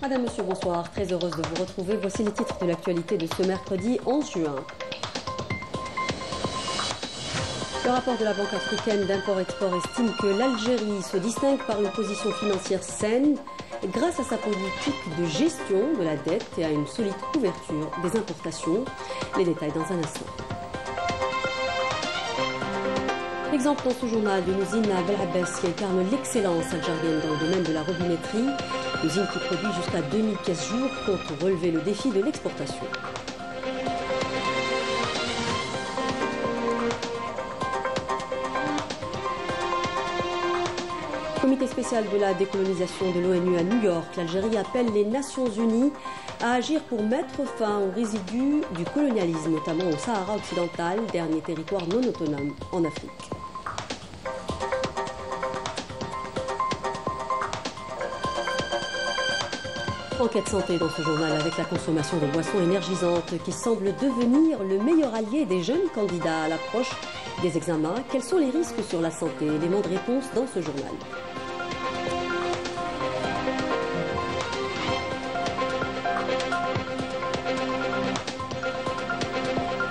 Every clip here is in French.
Madame, Monsieur, bonsoir. Très heureuse de vous retrouver. Voici les titres de l'actualité de ce mercredi 11 juin. Le rapport de la Banque africaine d'import-export estime que l'Algérie se distingue par une position financière saine grâce à sa politique de gestion de la dette et à une solide couverture des importations. Les détails dans un instant. Exemple dans ce journal d'une usine à Bel Abbès qui incarne l'excellence algérienne dans le domaine de la robinetterie. L'usine qui produit jusqu'à 2000 pièces jour compte relever le défi de l'exportation. Comité spécial de la décolonisation de l'ONU à New York, l'Algérie appelle les Nations Unies à agir pour mettre fin aux résidus du colonialisme, notamment au Sahara occidental, dernier territoire non autonome en Afrique. Enquête santé dans ce journal avec la consommation de boissons énergisantes qui semble devenir le meilleur allié des jeunes candidats à l'approche des examens. Quels sont les risques sur la santé? Éléments de réponse dans ce journal.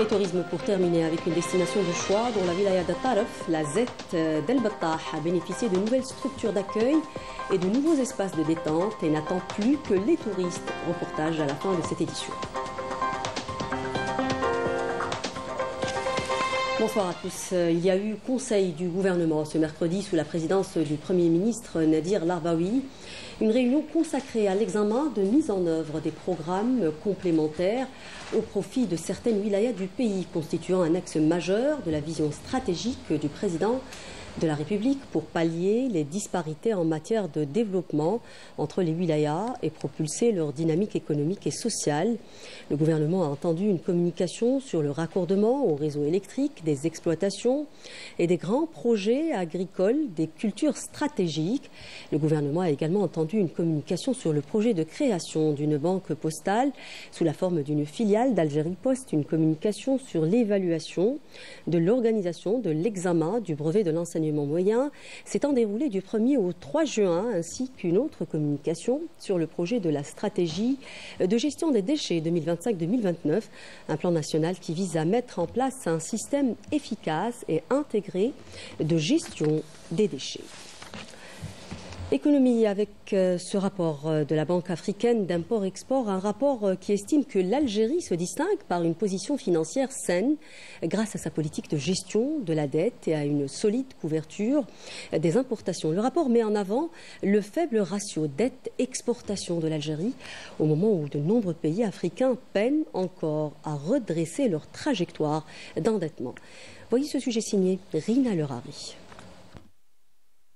Et tourisme pour terminer avec une destination de choix dont la wilaya de Taref, la Zet d'El Battah, a bénéficié de nouvelles structures d'accueil et de nouveaux espaces de détente et n'attend plus que les touristes. Reportage à la fin de cette édition. Bonsoir à tous. Il y a eu conseil du gouvernement ce mercredi sous la présidence du Premier ministre Nadir Larbaoui. Une réunion consacrée à l'examen de mise en œuvre des programmes complémentaires au profit de certaines wilayas du pays, constituant un axe majeur de la vision stratégique du président de la République pour pallier les disparités en matière de développement entre les wilayas et propulser leur dynamique économique et sociale. Le gouvernement a entendu une communication sur le raccordement au réseau électrique, des exploitations et des grands projets agricoles, des cultures stratégiques. Le gouvernement a également entendu une communication sur le projet de création d'une banque postale sous la forme d'une filiale d'Algérie Post, une communication sur l'évaluation de l'organisation de l'examen du brevet de l'enseignement moyen s'étant déroulé du 1er au 3 juin, ainsi qu'une autre communication sur le projet de la stratégie de gestion des déchets 2025-2029, un plan national qui vise à mettre en place un système efficace et intégré de gestion des déchets. Économie avec ce rapport de la Banque africaine d'import-export, un rapport qui estime que l'Algérie se distingue par une position financière saine grâce à sa politique de gestion de la dette et à une solide couverture des importations. Le rapport met en avant le faible ratio dette-exportation de l'Algérie au moment où de nombreux pays africains peinent encore à redresser leur trajectoire d'endettement. Voyez ce sujet signé Rina Lerari.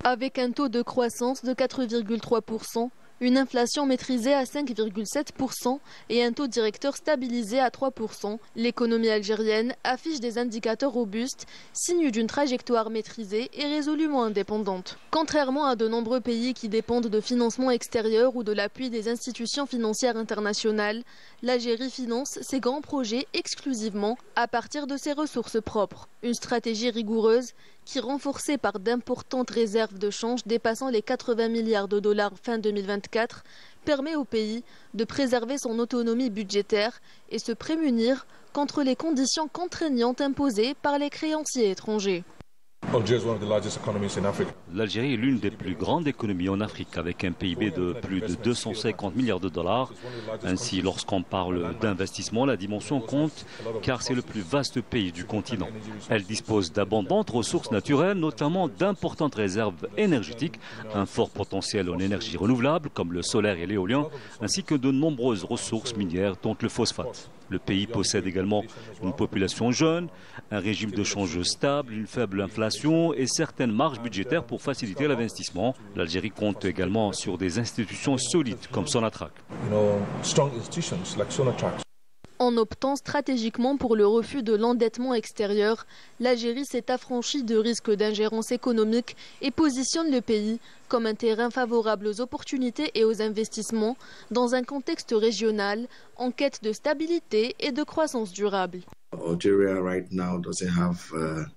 Avec un taux de croissance de 4,3%, une inflation maîtrisée à 5,7% et un taux directeur stabilisé à 3%, l'économie algérienne affiche des indicateurs robustes, signe d'une trajectoire maîtrisée et résolument indépendante. Contrairement à de nombreux pays qui dépendent de financements extérieurs ou de l'appui des institutions financières internationales, l'Algérie finance ses grands projets exclusivement à partir de ses ressources propres. Une stratégie rigoureuse qui, renforcée par d'importantes réserves de change dépassant les 80 milliards de dollars fin 2024, permet au pays de préserver son autonomie budgétaire et se prémunir contre les conditions contraignantes imposées par les créanciers étrangers. L'Algérie est l'une des plus grandes économies en Afrique avec un PIB de plus de 250 milliards de dollars. Ainsi, lorsqu'on parle d'investissement, la dimension compte car c'est le plus vaste pays du continent. Elle dispose d'abondantes ressources naturelles, notamment d'importantes réserves énergétiques, un fort potentiel en énergie renouvelable comme le solaire et l'éolien, ainsi que de nombreuses ressources minières dont le phosphate. Le pays possède également une population jeune, un régime de change stable, une faible inflation et certaines marges budgétaires pour faciliter l'investissement. L'Algérie compte également sur des institutions solides comme Sonatrach. En optant stratégiquement pour le refus de l'endettement extérieur, l'Algérie s'est affranchie de risques d'ingérence économique et positionne le pays comme un terrain favorable aux opportunités et aux investissements dans un contexte régional en quête de stabilité et de croissance durable.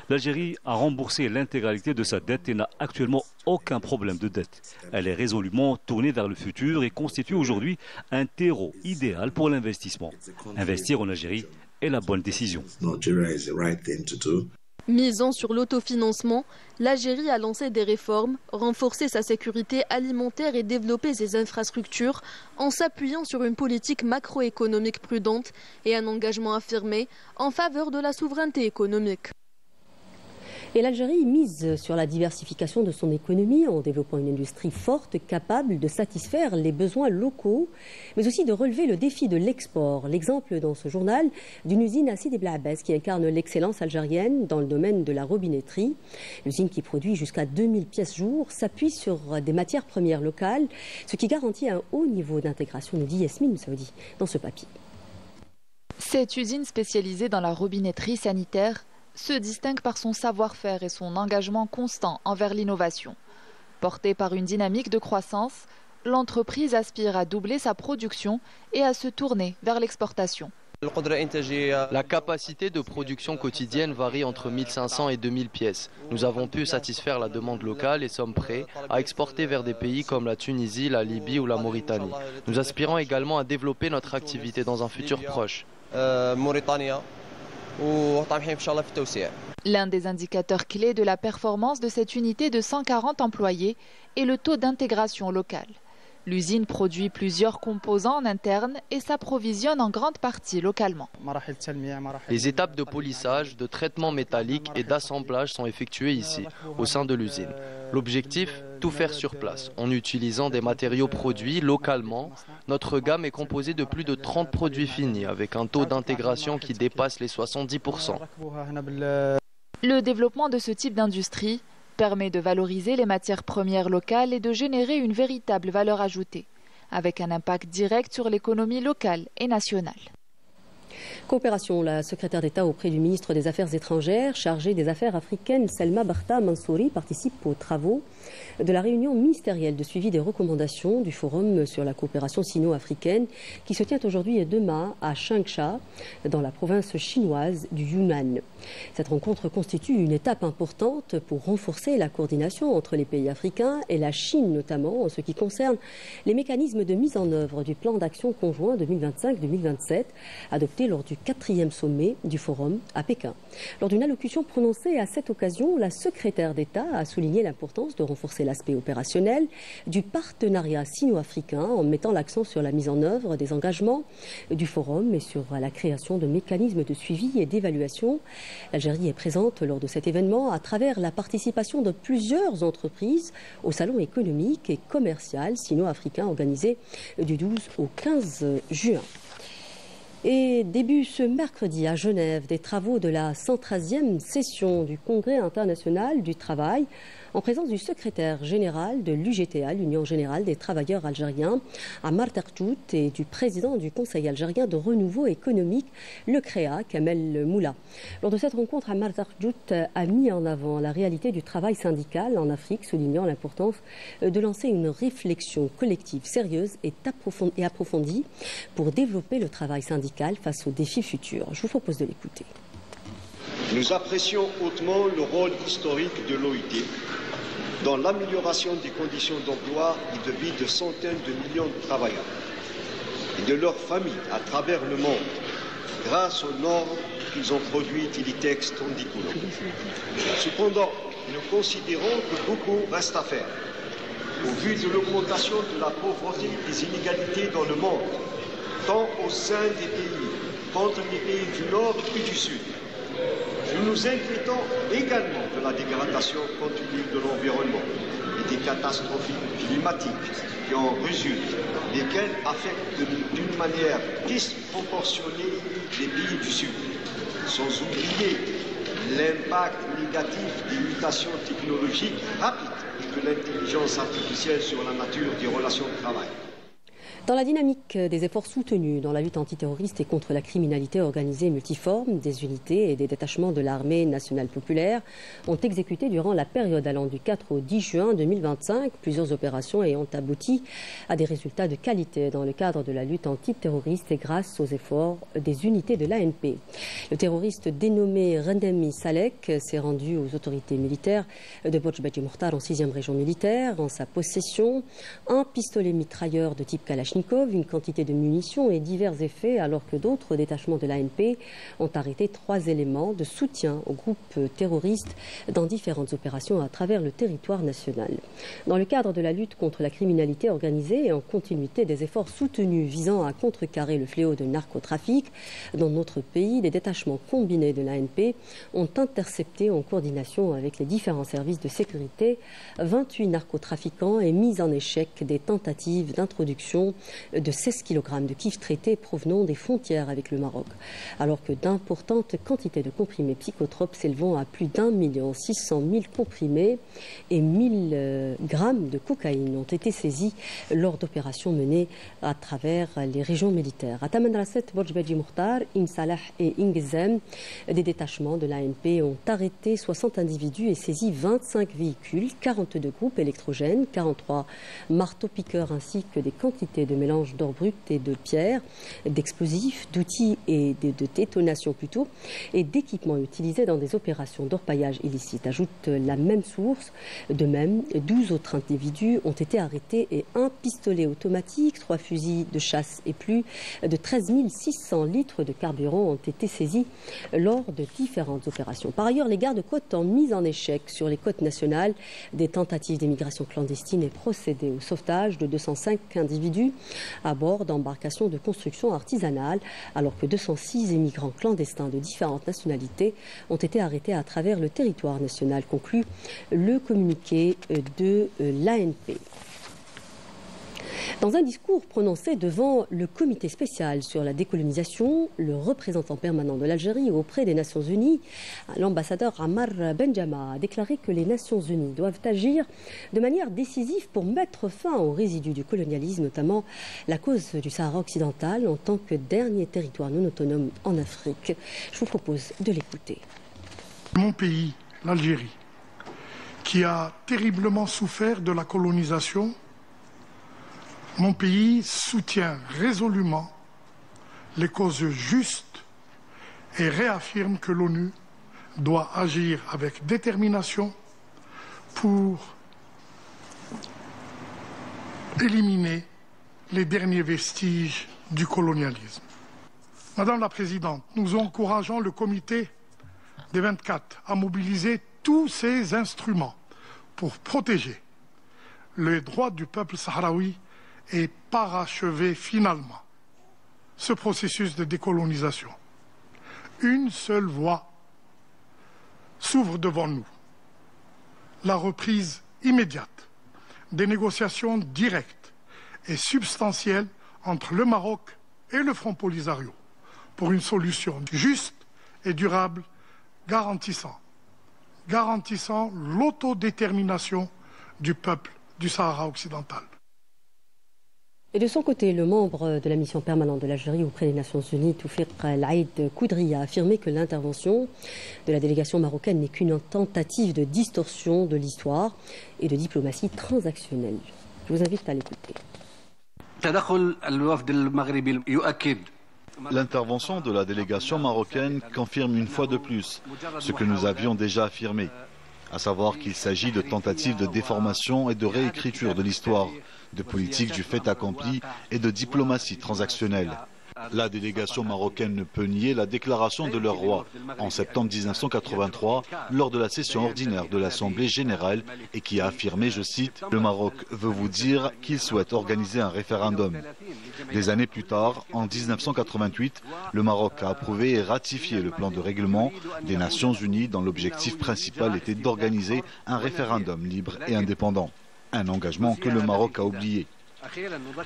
L'Algérie a remboursé l'intégralité de sa dette et n'a actuellement aucun problème de dette. Elle est résolument tournée vers le futur et constitue aujourd'hui un terreau idéal pour l'investissement. Investir en Algérie est la bonne décision. Misant sur l'autofinancement, l'Algérie a lancé des réformes, renforcé sa sécurité alimentaire et développé ses infrastructures en s'appuyant sur une politique macroéconomique prudente et un engagement affirmé en faveur de la souveraineté économique. Et l'Algérie mise sur la diversification de son économie en développant une industrie forte capable de satisfaire les besoins locaux, mais aussi de relever le défi de l'export. L'exemple dans ce journal d'une usine à Sidi Bel Abbès qui incarne l'excellence algérienne dans le domaine de la robinetterie. L'usine qui produit jusqu'à 2000 pièces jour s'appuie sur des matières premières locales, ce qui garantit un haut niveau d'intégration, nous dit Yasmine Saoudi dans ce papier. Cette usine spécialisée dans la robinetterie sanitaire se distingue par son savoir-faire et son engagement constant envers l'innovation. Portée par une dynamique de croissance, l'entreprise aspire à doubler sa production et à se tourner vers l'exportation. La capacité de production quotidienne varie entre 1500 et 2000 pièces. Nous avons pu satisfaire la demande locale et sommes prêts à exporter vers des pays comme la Tunisie, la Libye ou la Mauritanie. Nous aspirons également à développer notre activité dans un futur proche. L'un des indicateurs clés de la performance de cette unité de 140 employés est le taux d'intégration locale. L'usine produit plusieurs composants en interne et s'approvisionne en grande partie localement. Les étapes de polissage, de traitement métallique et d'assemblage sont effectuées ici, au sein de l'usine. L'objectif, tout faire sur place, en utilisant des matériaux produits localement. Notre gamme est composée de plus de 30 produits finis, avec un taux d'intégration qui dépasse les 70%. Le développement de ce type d'industrie permet de valoriser les matières premières locales et de générer une véritable valeur ajoutée, avec un impact direct sur l'économie locale et nationale. Coopération, la secrétaire d'État auprès du ministre des Affaires étrangères, chargée des affaires africaines, Selma Barta Mansouri, participe aux travaux de la réunion ministérielle de suivi des recommandations du Forum sur la coopération sino-africaine qui se tient aujourd'hui et demain à Changsha, dans la province chinoise du Yunnan. Cette rencontre constitue une étape importante pour renforcer la coordination entre les pays africains et la Chine, notamment en ce qui concerne les mécanismes de mise en œuvre du plan d'action conjoint 2025-2027, adopté lors du 4e sommet du Forum à Pékin. Lors d'une allocution prononcée à cette occasion, la secrétaire d'État a souligné l'importance de renforcer l'aspect opérationnel du partenariat sino-africain en mettant l'accent sur la mise en œuvre des engagements du Forum et sur la création de mécanismes de suivi et d'évaluation. L'Algérie est présente lors de cet événement à travers la participation de plusieurs entreprises au salon économique et commercial sino-africain organisé du 12 au 15 juin. Et début ce mercredi à Genève des travaux de la 113e session du Congrès international du travail en présence du secrétaire général de l'UGTA, l'Union générale des travailleurs algériens, Ammar Tartout, et du président du Conseil algérien de renouveau économique, le CREA, Kamel Moula. Lors de cette rencontre, Ammar Tartout a mis en avant la réalité du travail syndical en Afrique, soulignant l'importance de lancer une réflexion collective sérieuse et approfondie pour développer le travail syndical face aux défis futurs. Je vous propose de l'écouter. Nous apprécions hautement le rôle historique de l'OIT dans l'amélioration des conditions d'emploi et de vie de centaines de millions de travailleurs et de leurs familles à travers le monde grâce aux normes qu'ils ont produites et les textes tandicoulant. Cependant, nous considérons que beaucoup reste à faire au vu de l'augmentation de la pauvreté et des inégalités dans le monde, tant au sein des pays qu'entre les pays du Nord et du Sud. Nous nous inquiétons également de la dégradation continue de l'environnement et des catastrophes climatiques qui en résultent, lesquelles affectent d'une manière disproportionnée les pays du Sud, sans oublier l'impact négatif des mutations technologiques rapides et de l'intelligence artificielle sur la nature des relations de travail. Dans la dynamique des efforts soutenus dans la lutte antiterroriste et contre la criminalité organisée multiforme, des unités et des détachements de l'armée nationale populaire ont exécuté durant la période allant du 4 au 10 juin 2025 plusieurs opérations ayant abouti à des résultats de qualité dans le cadre de la lutte antiterroriste et grâce aux efforts des unités de l'ANP. Le terroriste dénommé Rendemi Salek s'est rendu aux autorités militaires de Bodj Badji Mokhtar en 6e région militaire. En sa possession, un pistolet mitrailleur de type Kalachnikov, une quantité de munitions et divers effets, alors que d'autres détachements de l'ANP ont arrêté 3 éléments de soutien aux groupes terroristes dans différentes opérations à travers le territoire national. Dans le cadre de la lutte contre la criminalité organisée et en continuité des efforts soutenus visant à contrecarrer le fléau de narcotrafic dans notre pays, des détachements combinés de l'ANP ont intercepté en coordination avec les différents services de sécurité 28 narcotrafiquants et mis en échec des tentatives d'introduction de 16 kg de kif traités provenant des frontières avec le Maroc, alors que d'importantes quantités de comprimés psychotropes s'élevant à plus d'1 600 000 comprimés et 1000 grammes de cocaïne ont été saisis lors d'opérations menées à travers les régions militaires. À Tamanrasset, Bodj Badji Mokhtar, Insalah et Ingzem, des détachements de l'ANP ont arrêté 60 individus et saisi 25 véhicules, 42 groupes électrogènes, 43 marteaux-piqueurs ainsi que des quantités de mélange d'or brut et de pierre, d'explosifs, d'outils et de détonation plutôt, et d'équipements utilisés dans des opérations d'orpaillage illicite. Ajoute la même source. De même, 12 autres individus ont été arrêtés et un pistolet automatique, 3 fusils de chasse et plus de 13 600 litres de carburant ont été saisis lors de différentes opérations. Par ailleurs, les gardes-côtes ont mis en échec sur les côtes nationales des tentatives d'immigration clandestine et procédé au sauvetage de 205 individus à bord d'embarcations de construction artisanale, alors que 206 immigrants clandestins de différentes nationalités ont été arrêtés à travers le territoire national, conclut le communiqué de l'ANP. Dans un discours prononcé devant le comité spécial sur la décolonisation, le représentant permanent de l'Algérie auprès des Nations Unies, l'ambassadeur Ammar Benjama, a déclaré que les Nations Unies doivent agir de manière décisive pour mettre fin aux résidus du colonialisme, notamment la cause du Sahara occidental en tant que dernier territoire non autonome en Afrique. Je vous propose de l'écouter. Mon pays, l'Algérie, qui a terriblement souffert de la colonisation, mon pays soutient résolument les causes justes et réaffirme que l'ONU doit agir avec détermination pour éliminer les derniers vestiges du colonialisme. Madame la Présidente, nous encourageons le comité des 24 à mobiliser tous ces instruments pour protéger les droits du peuple sahraoui et parachever finalement ce processus de décolonisation. Une seule voie s'ouvre devant nous. La reprise immédiate des négociations directes et substantielles entre le Maroc et le Front Polisario pour une solution juste et durable garantissant l'autodétermination du peuple du Sahara occidental. Et de son côté, le membre de la mission permanente de l'Algérie auprès des Nations Unies, Toufiq El-Aïd Koudri, a affirmé que l'intervention de la délégation marocaine n'est qu'une tentative de distorsion de l'histoire et de diplomatie transactionnelle. Je vous invite à l'écouter. L'intervention de la délégation marocaine confirme une fois de plus ce que nous avions déjà affirmé, à savoir qu'il s'agit de tentatives de déformation et de réécriture de l'histoire, de politique du fait accompli et de diplomatie transactionnelle. La délégation marocaine ne peut nier la déclaration de leur roi en septembre 1983 lors de la session ordinaire de l'Assemblée générale et qui a affirmé, je cite, « Le Maroc veut vous dire qu'il souhaite organiser un référendum ». Des années plus tard, en 1988, le Maroc a approuvé et ratifié le plan de règlement des Nations Unies dont l'objectif principal était d'organiser un référendum libre et indépendant. Un engagement que le Maroc a oublié.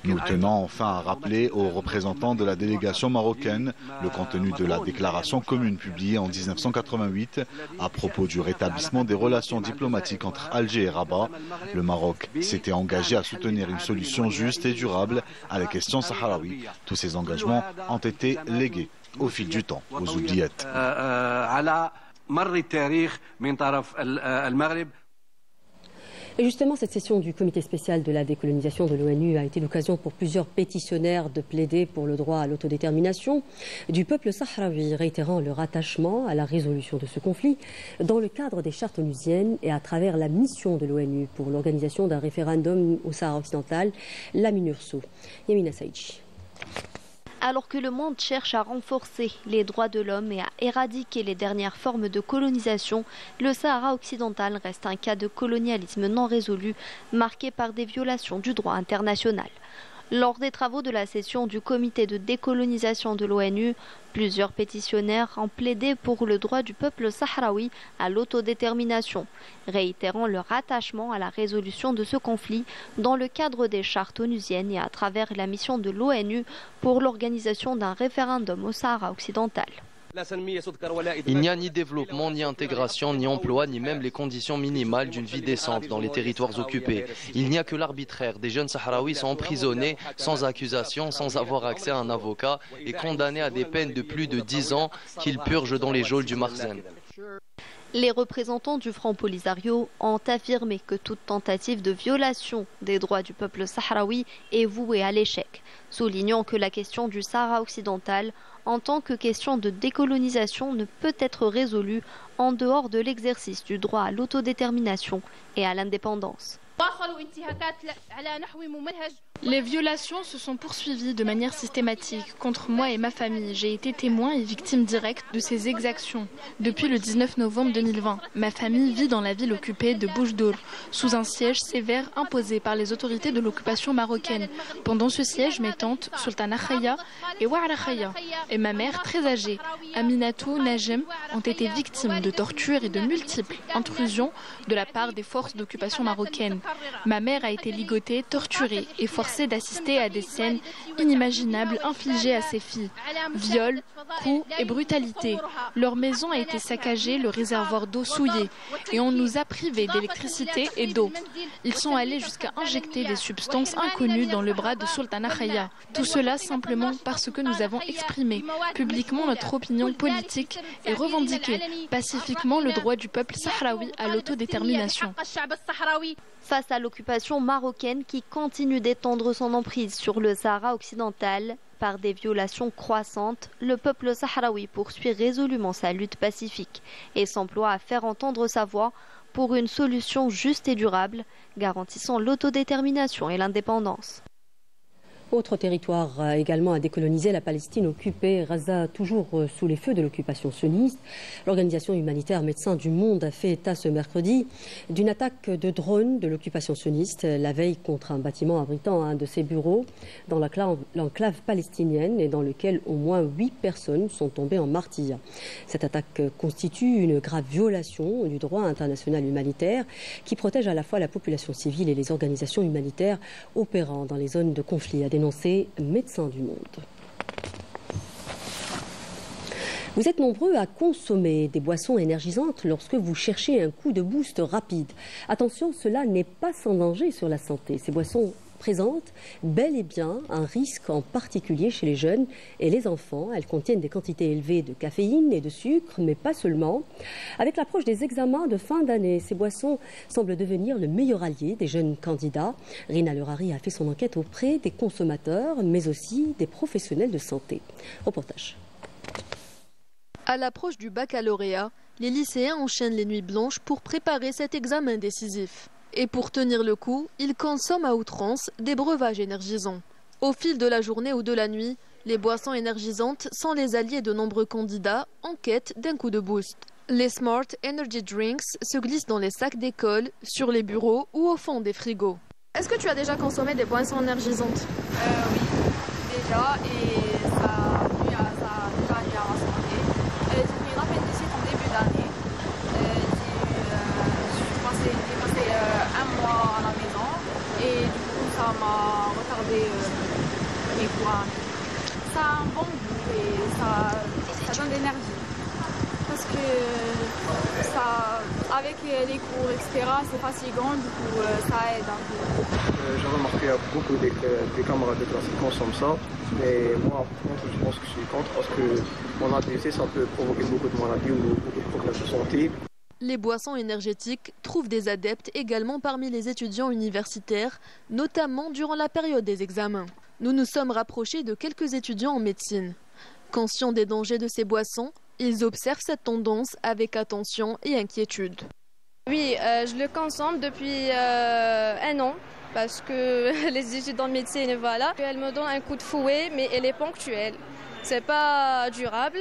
Nous tenons enfin à rappeler aux représentants de la délégation marocaine le contenu de la déclaration commune publiée en 1988 à propos du rétablissement des relations diplomatiques entre Alger et Rabat. Le Maroc s'était engagé à soutenir une solution juste et durable à la question sahraoui. Tous ces engagements ont été légués au fil du temps aux oubliettes. Et justement, cette session du comité spécial de la décolonisation de l'ONU a été l'occasion pour plusieurs pétitionnaires de plaider pour le droit à l'autodétermination du peuple sahraoui, réitérant leur attachement à la résolution de ce conflit dans le cadre des chartes onusiennes et à travers la mission de l'ONU pour l'organisation d'un référendum au Sahara occidental, la MINURSO. Yamina Saïdji. Alors que le monde cherche à renforcer les droits de l'homme et à éradiquer les dernières formes de colonisation, le Sahara occidental reste un cas de colonialisme non résolu, marqué par des violations du droit international. Lors des travaux de la session du comité de décolonisation de l'ONU, plusieurs pétitionnaires ont plaidé pour le droit du peuple sahraoui à l'autodétermination, réitérant leur attachement à la résolution de ce conflit dans le cadre des chartes onusiennes et à travers la mission de l'ONU pour l'organisation d'un référendum au Sahara occidental. Il n'y a ni développement, ni intégration, ni emploi, ni même les conditions minimales d'une vie décente dans les territoires occupés. Il n'y a que l'arbitraire. Des jeunes Sahraouis sont emprisonnés sans accusation, sans avoir accès à un avocat et condamnés à des peines de plus de 10 ans qu'ils purgent dans les geôles du Marzen. Les représentants du Front Polisario ont affirmé que toute tentative de violation des droits du peuple sahraoui est vouée à l'échec, soulignant que la question du Sahara occidental, en tant que question de décolonisation, ne peut être résolue en dehors de l'exercice du droit à l'autodétermination et à l'indépendance. Les violations se sont poursuivies de manière systématique contre moi et ma famille. J'ai été témoin et victime directe de ces exactions. Depuis le 19 novembre 2020, ma famille vit dans la ville occupée de Boujdour, sous un siège sévère imposé par les autorités de l'occupation marocaine. Pendant ce siège, mes tantes, Sultana Khaya et Wa'ara Khaya, et ma mère très âgée, Aminatou Najem, ont été victimes de tortures et de multiples intrusions de la part des forces d'occupation marocaines. Ma mère a été ligotée, torturée et forcée d'assister à des scènes inimaginables infligées à ses filles. Viols, coups et brutalité. Leur maison a été saccagée, le réservoir d'eau souillé et on nous a privés d'électricité et d'eau. Ils sont allés jusqu'à injecter des substances inconnues dans le bras de Sultana Khaya. Tout cela simplement parce que nous avons exprimé publiquement notre opinion politique et revendiqué pacifiquement le droit du peuple sahraoui à l'autodétermination. Face à l'occupation marocaine qui continue d'étendre son emprise sur le Sahara occidental, par des violations croissantes, le peuple sahraoui poursuit résolument sa lutte pacifique et s'emploie à faire entendre sa voix pour une solution juste et durable, garantissant l'autodétermination et l'indépendance. Autre territoire également à décoloniser, la Palestine occupée, Gaza toujours sous les feux de l'occupation sioniste. L'organisation humanitaire Médecins du Monde a fait état ce mercredi d'une attaque de drones de l'occupation sioniste la veille contre un bâtiment abritant un de ses bureaux dans l'enclave palestinienne et dans lequel au moins 8 personnes sont tombées en martyrs. Cette attaque constitue une grave violation du droit international humanitaire qui protège à la fois la population civile et les organisations humanitaires opérant dans les zones de conflit, a dénoncé Médecins du Monde. Vous êtes nombreux à consommer des boissons énergisantes lorsque vous cherchez un coup de boost rapide. Attention, cela n'est pas sans danger sur la santé. Ces boissons présentent bel et bien un risque, en particulier chez les jeunes et les enfants. Elles contiennent des quantités élevées de caféine et de sucre, mais pas seulement. Avec l'approche des examens de fin d'année, ces boissons semblent devenir le meilleur allié des jeunes candidats. Rina Lerari a fait son enquête auprès des consommateurs, mais aussi des professionnels de santé. Reportage. À l'approche du baccalauréat, les lycéens enchaînent les nuits blanches pour préparer cet examen décisif. Et pour tenir le coup, ils consomment à outrance des breuvages énergisants. Au fil de la journée ou de la nuit, les boissons énergisantes sont les alliés de nombreux candidats en quête d'un coup de boost. Les Smart Energy Drinks se glissent dans les sacs d'école, sur les bureaux ou au fond des frigos. Est-ce que tu as déjà consommé des boissons énergisantes? Oui, déjà, et ça a déjà nuit à ma santé. J'ai pris une appendicite en début d'année. J'ai passé 1 mois à la maison et du coup ça m'a retardé ça donne de l'énergie. Parce que avec les cours, etc., c'est fatigant, du coup ça aide un peu. J'ai remarqué qu'il y a beaucoup des camarades de classe qui consomment ça, mais moi par contre je pense que je suis contre parce que mon ADC ça peut provoquer beaucoup de maladies ou beaucoup de problèmes de santé. Les boissons énergétiques trouvent des adeptes également parmi les étudiants universitaires, notamment durant la période des examens. Nous nous sommes rapprochés de quelques étudiants en médecine. Conscients des dangers de ces boissons, ils observent cette tendance avec attention et inquiétude. Oui, je le consomme depuis 1 an parce que les études en médecine, voilà, elle me donne un coup de fouet, mais elle est ponctuelle. C'est pas durable.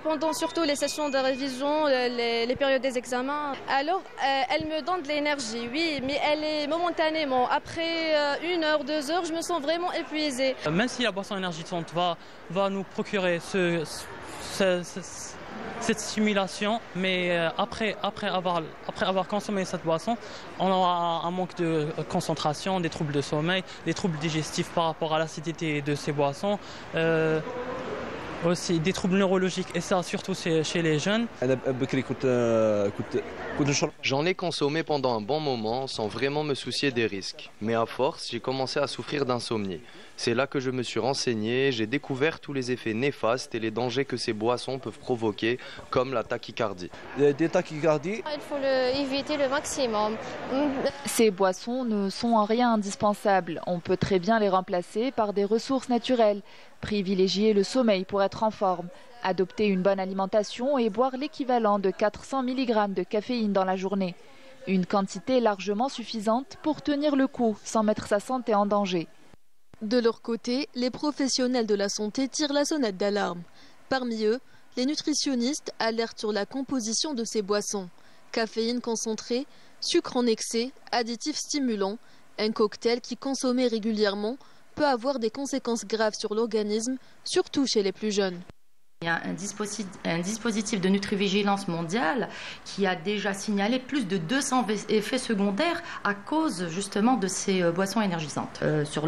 Pendant surtout les sessions de révision, les périodes des examens. Alors, elle me donne de l'énergie, oui, mais elle est momentanément. Après 1 heure, 2 heures, je me sens vraiment épuisée. Même si la boisson énergisante va nous procurer cette stimulation, mais après avoir consommé cette boisson, on aura un manque de concentration, des troubles de sommeil, des troubles digestifs par rapport à l'acidité de ces boissons, aussi des troubles neurologiques, et ça surtout chez les jeunes. J'en ai consommé pendant un bon moment sans vraiment me soucier des risques, mais à force j'ai commencé à souffrir d'insomnie. C'est là que je me suis renseigné, j'ai découvert tous les effets néfastes et les dangers que ces boissons peuvent provoquer, comme la tachycardie. Des tachycardies. Il faut éviter le maximum. Ces boissons ne sont en rien indispensables. On peut très bien les remplacer par des ressources naturelles. Privilégier le sommeil pour être en forme. Adopter une bonne alimentation et boire l'équivalent de 400 mg de caféine dans la journée. Une quantité largement suffisante pour tenir le coup sans mettre sa santé en danger. De leur côté, les professionnels de la santé tirent la sonnette d'alarme. Parmi eux, les nutritionnistes alertent sur la composition de ces boissons. Caféine concentrée, sucre en excès, additifs stimulants, un cocktail qui, consommé régulièrement, peut avoir des conséquences graves sur l'organisme, surtout chez les plus jeunes. Il y a un dispositif de nutrivigilance mondiale qui a déjà signalé plus de 200 effets secondaires à cause justement de ces boissons énergisantes. Sur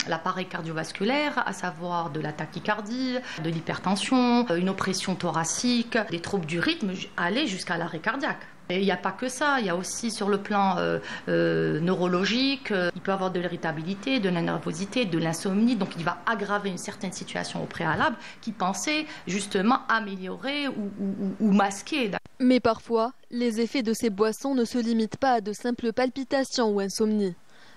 l'appareil cardiovasculaire, à savoir de la tachycardie, de l'hypertension, une oppression thoracique, des troubles du rythme, aller jusqu'à l'arrêt cardiaque. Et il n'y a pas que ça, il y a aussi sur le plan neurologique, il peut avoir de l'irritabilité, de la nervosité, de l'insomnie, donc il va aggraver une certaine situation au préalable qui pensait justement améliorer ou masquer. Mais parfois, les effets de ces boissons ne se limitent pas à de simples palpitations ou insomnie.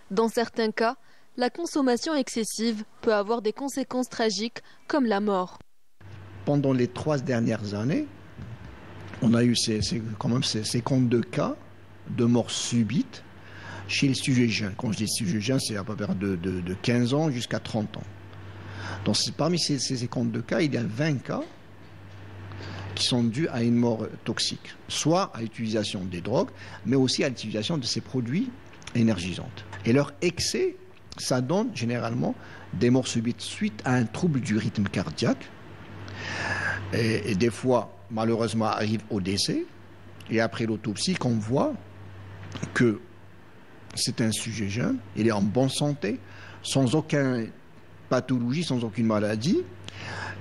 Dans certains cas, la consommation excessive peut avoir des conséquences tragiques comme la mort. Pendant les 3 dernières années, on a eu quand même ces 52 cas de mort subite chez les sujets jeunes. Quand je dis sujets jeunes, c'est à peu près de 15 ans jusqu'à 30 ans. Donc parmi ces 52 cas, il y a 20 cas qui sont dus à une mort toxique, soit à l'utilisation des drogues, mais aussi à l'utilisation de ces produits énergisants. Et leur excès, ça donne généralement des morts subites suite à un trouble du rythme cardiaque. Et des fois, malheureusement, arrive au décès. Et après l'autopsie, qu'on voit que c'est un sujet jeune, il est en bonne santé, sans aucune pathologie, sans aucune maladie.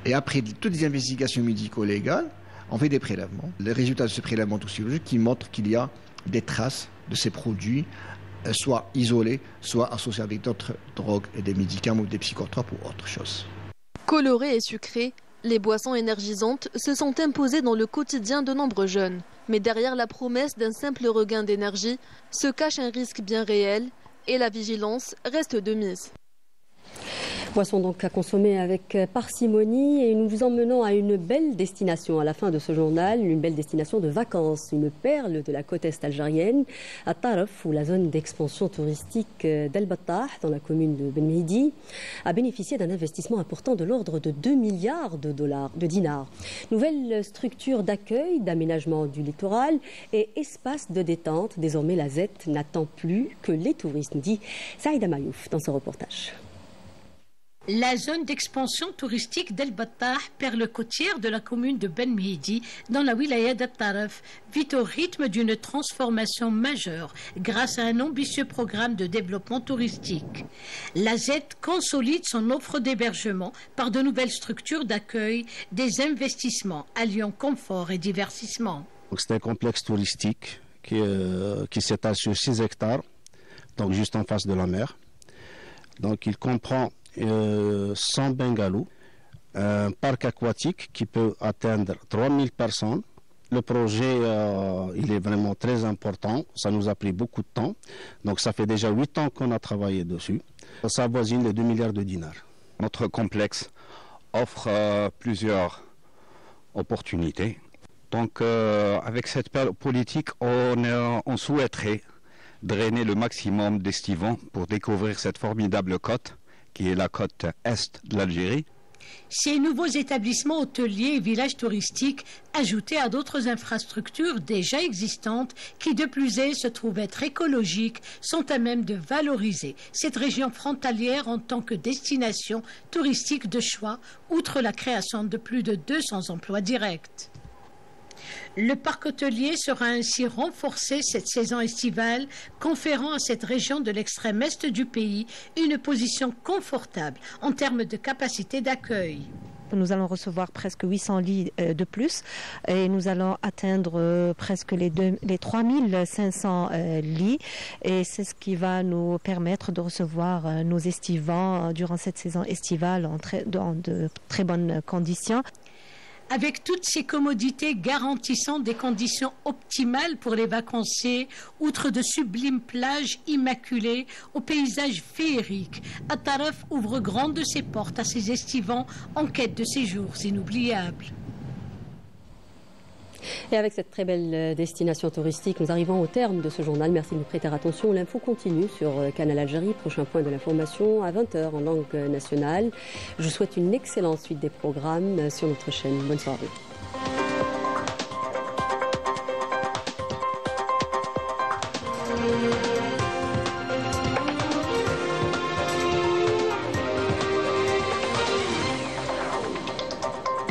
Et après toutes les investigations médico-légales, on fait des prélèvements. Les résultats de ces prélèvements toxicologiques qui montrent qu'il y a des traces de ces produits, soit isolés, soit associés avec d'autres drogues et des médicaments ou des psychotropes ou autre chose. Colorées et sucrées, les boissons énergisantes se sont imposées dans le quotidien de nombreux jeunes. Mais derrière la promesse d'un simple regain d'énergie se cache un risque bien réel et la vigilance reste de mise. Boisson donc à consommer avec parcimonie et nous vous emmenons à une belle destination à la fin de ce journal, une belle destination de vacances, une perle de la côte est algérienne, à Taraf, où la zone d'expansion touristique d'El Battah, dans la commune de Ben Mehdi, a bénéficié d'un investissement important de l'ordre de 2 milliards de dinars. Nouvelle structure d'accueil, d'aménagement du littoral et espace de détente. Désormais, la ZET n'attend plus que les touristes, nous dit Saïda Mayouf dans ce reportage. La zone d'expansion touristique d'El Battah, perle côtière de la commune de Ben Mehdi, dans la wilaya d'At-Taraf, vit au rythme d'une transformation majeure grâce à un ambitieux programme de développement touristique. La Z consolide son offre d'hébergement par de nouvelles structures d'accueil, des investissements alliant confort et divertissement. C'est un complexe touristique qui s'étale sur 6 hectares, donc juste en face de la mer. Donc il comprend 100 bungalows, un parc aquatique qui peut atteindre 3000 personnes. Le projet, il est vraiment très important, ça nous a pris beaucoup de temps. Donc ça fait déjà 8 ans qu'on a travaillé dessus. Ça avoisine les 2 milliards de dinars. Notre complexe offre plusieurs opportunités. Donc avec cette politique, on souhaiterait drainer le maximum d'estivants pour découvrir cette formidable côte qui est la côte est de l'Algérie. Ces nouveaux établissements hôteliers et villages touristiques, ajoutés à d'autres infrastructures déjà existantes, qui de plus est se trouvent être écologiques, sont à même de valoriser cette région frontalière en tant que destination touristique de choix, outre la création de plus de 200 emplois directs. Le parc hôtelier sera ainsi renforcé cette saison estivale, conférant à cette région de l'extrême est du pays une position confortable en termes de capacité d'accueil. Nous allons recevoir presque 800 lits de plus et nous allons atteindre presque les 3500 lits et c'est ce qui va nous permettre de recevoir nos estivants durant cette saison estivale dans de très bonnes conditions. Avec toutes ces commodités garantissant des conditions optimales pour les vacanciers, outre de sublimes plages immaculées aux paysages féeriques, At-Taraf ouvre grande ses portes à ses estivants en quête de séjours inoubliables. Et avec cette très belle destination touristique, nous arrivons au terme de ce journal. Merci de nous prêter attention. L'info continue sur Canal Algérie. Prochain point de l'information à 20h en langue nationale. Je vous souhaite une excellente suite des programmes sur notre chaîne. Bonne soirée.